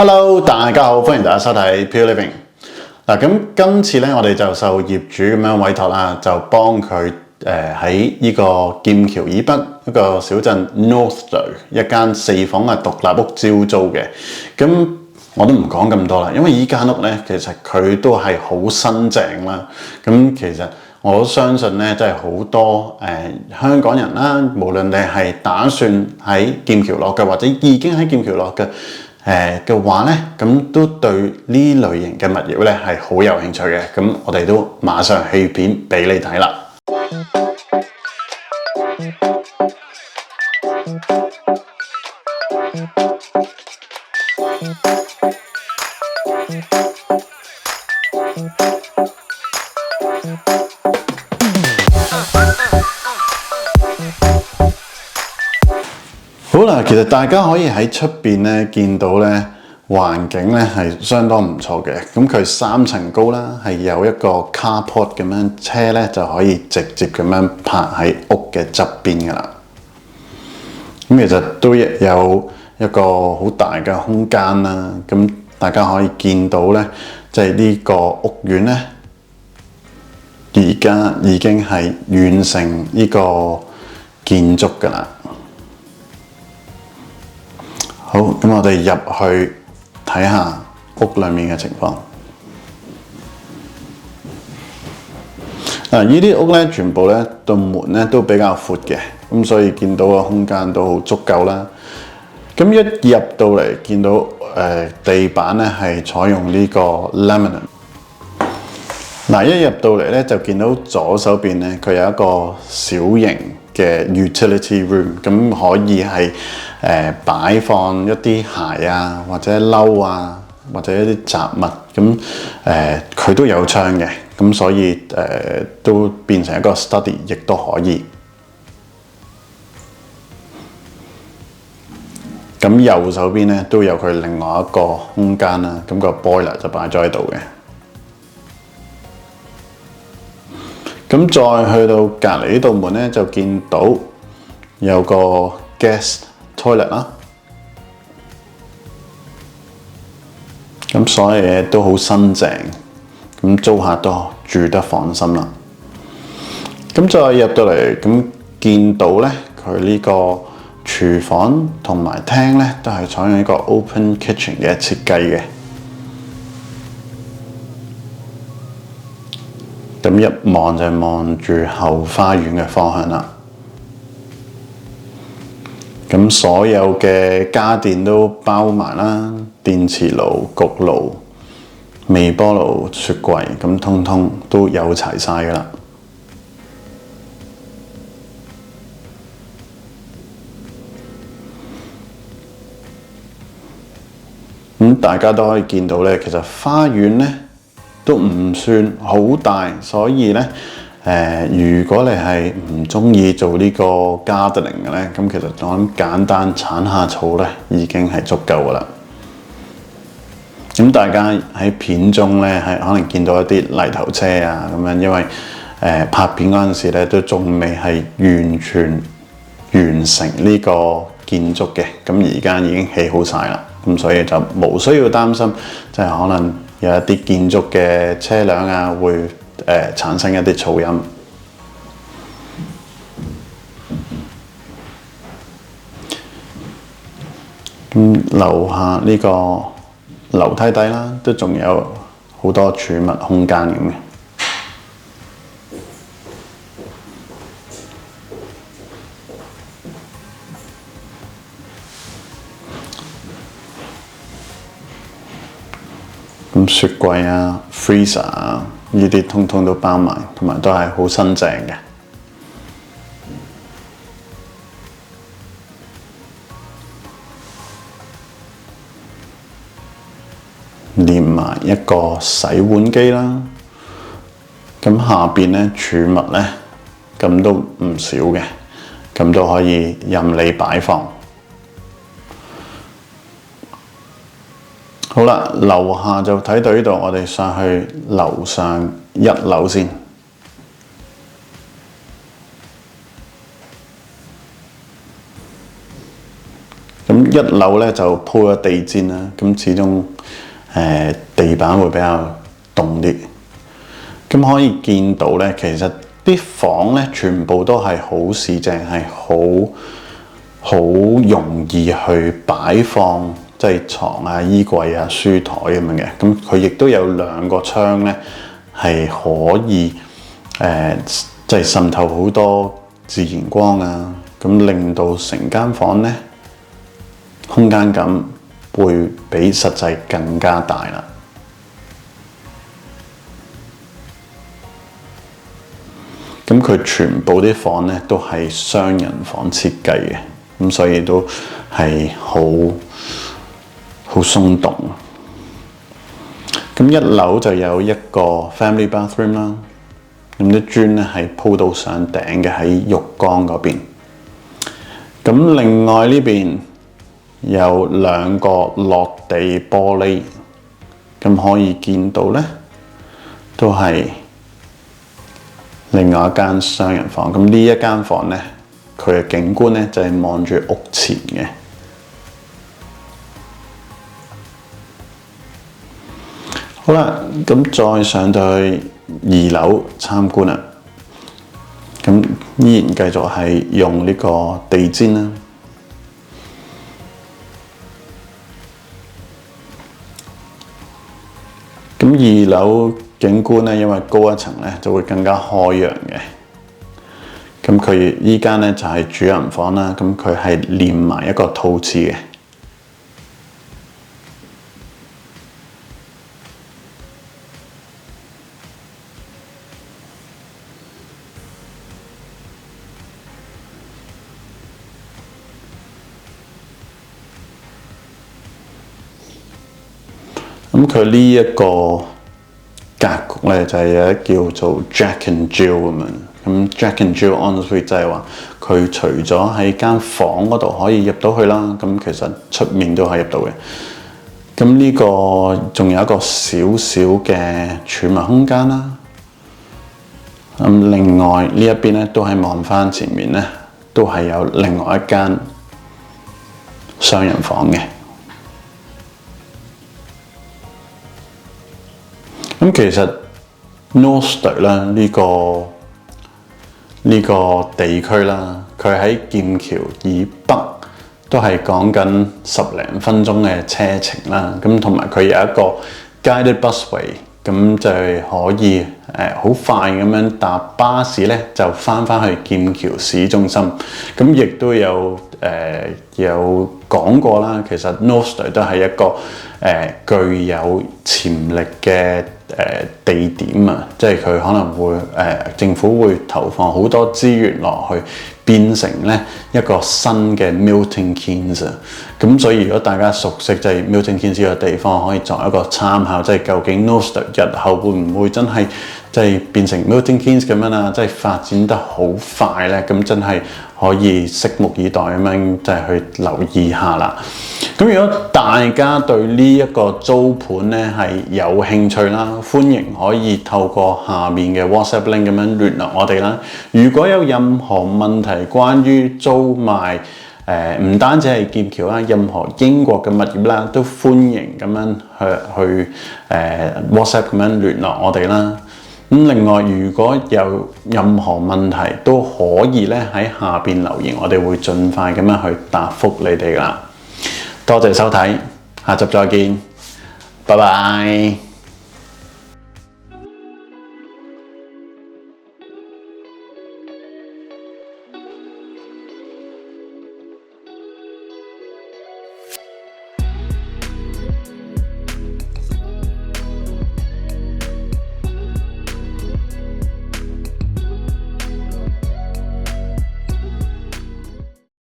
Hello，大家好，歡迎大家收睇 Pure Living。咁今次咧，我哋就受業主咁樣委託啦，就幫佢喺呢個劍橋以北一個小鎮 Northstowe 一間4房嘅獨立屋招租嘅。咁我都唔講咁多啦，因為依間屋咧，其實佢都係好新淨啦。咁其實我相信咧，真係好多香港人啦，無論你係打算喺劍橋落嘅，或者已經喺劍橋落嘅話咧，咁都對呢類型嘅物業咧係好有興趣嘅。咁我哋都馬上去片俾你睇啦。好啦，其實大家可以喺出邊咧見到咧環境咧係相當唔錯嘅。咁佢3層高啦，係有一個 carport 咁樣，車咧就可以直接咁樣泊喺屋嘅側邊噶啦。咁其實都有一個好大嘅空間啦。咁大家可以見到咧，即係呢個屋苑咧，而家已經係完成呢個建築噶啦。好，咁我哋入去睇下屋裏面嘅情況。呢啲屋咧，全部咧道門咧都比較闊嘅，咁所以見到個空間都好足夠啦。咁一入到嚟，見到地板咧係採用呢個 laminate。一入到嚟咧就見到左手邊咧佢有一個小型嘅 utility room，咁可以係擺放一啲鞋啊，或者褸啊，或者一啲雜物，咁佢都有窗嘅，咁所以都變成一個 study， 亦都可以。咁右手邊咧都有佢另外一個空間啦，咁個 boiler 就擺咗喺度嘅。咁再去到隔離呢道門咧，就見到有個 guest toilet 啦。咁所有嘢都好新淨，咁租客都住得放心啦。咁再入到嚟，咁見到咧佢呢個廚房同埋廳咧，都係採用一個 open kitchen 嘅設計嘅。咁一望就望住後花園嘅方向啦。咁所有嘅家電都包埋啦，電磁爐、焗爐、微波爐、雪櫃，咁通通都有齊晒噶啦。咁大家都可以見到咧，其實花園咧都唔算好大，所以咧如果你係唔中意做呢個 gardening 嘅咧，咁其實我諗簡單剷下草咧已經係足夠噶啦。咁大家喺片中咧係可能見到一啲泥頭車啊咁樣，因為拍片嗰陣時咧都仲未係完全完成呢個建築嘅，咁而家已經起好晒啦，咁所以就冇需要擔心，即係可能有一啲建築嘅車輛啊會產生一啲噪音。樓下呢個樓梯底啦，都仲有好多儲物空間咁嘅。咁雪櫃啊、freezer 啊，呢啲通通都包埋，同埋都係好新淨嘅。連埋一個洗碗機啦。咁下邊咧儲物咧，咁都唔少嘅，咁都可以任你擺放。好啦，樓下就睇到呢度，我哋上去樓上1樓先。咁1樓咧就鋪咗地氈啦，咁始終地板會比較凍啲。咁可以見到咧，其實啲房咧全部都係好四正，係好容易去擺放，即係床啊、衣櫃啊、書台咁樣嘅。咁佢亦都有2個窗咧，係可以即係滲透好多自然光啊，咁令到成間房咧空間感會比實際更加大啦。咁佢全部啲房咧都係雙人房設計嘅，咁所以都係好鬆動。咁1樓就有一個 family bathroom 啦，咁啲磚咧係鋪到上頂嘅喺浴缸嗰邊。咁另外呢邊有2個落地玻璃，咁可以見到咧都係另外一間雙人房。咁呢一間房咧，佢嘅景觀咧就係望住屋前嘅。好啦，咁再上到去2樓參觀啦。咁依然繼續係用呢個地氈啦。咁2樓景觀咧，因為高一層咧就會更加開揚嘅。咁佢依間咧就係主人房啦，咁佢係連埋一個套廁嘅。咁佢呢一個格局咧就係有一叫做 Jack and Jill 咁樣。咁 Jack and Jill ensuite 就係話佢除咗喺間房嗰度可以入到去啦，咁其實出面都可以入到嘅。咁呢個仲有一個小小嘅儲物空間啦。咁另外呢一邊咧都係望翻前面咧，都係有另外一間雙人房嘅。咁其實 Northstowe 啦呢個地區啦，佢喺劍橋以北都係講緊10零分鐘嘅車程啦。咁同埋佢有一個 guided busway， 咁就係可以好快咁樣搭巴士咧，就翻去劍橋市中心。咁亦都有講過啦，其實 Northstowe 都係一個具有潛力嘅地點啊，即係佢可能會政府會投放好多資源落去，變成咧一個新嘅 Milton Keynes 啊。咁所以如果大家熟悉即係 Milton Keynes 呢個地方，可以作一個參考，即係究竟 Northstowe 日後會唔會真係即係變成 Milton Keynes 咁樣啊？即係發展得好快咧，咁真係可以拭目以待咁樣，即係去留意下啦。咁如果大家對呢一個租盤咧係有興趣啦，歡迎可以透過下面嘅 WhatsApp link 咁樣聯絡我哋啦。如果有任何問題關於租賣唔單止係劍橋啦，任何英國嘅物業啦，都歡迎咁樣去WhatsApp 咁樣聯絡我哋啦。咁另外，如果有任何問題都可以咧喺下邊留言，我哋會盡快咁樣去答覆你哋啦。多謝收睇，下集再見，拜拜。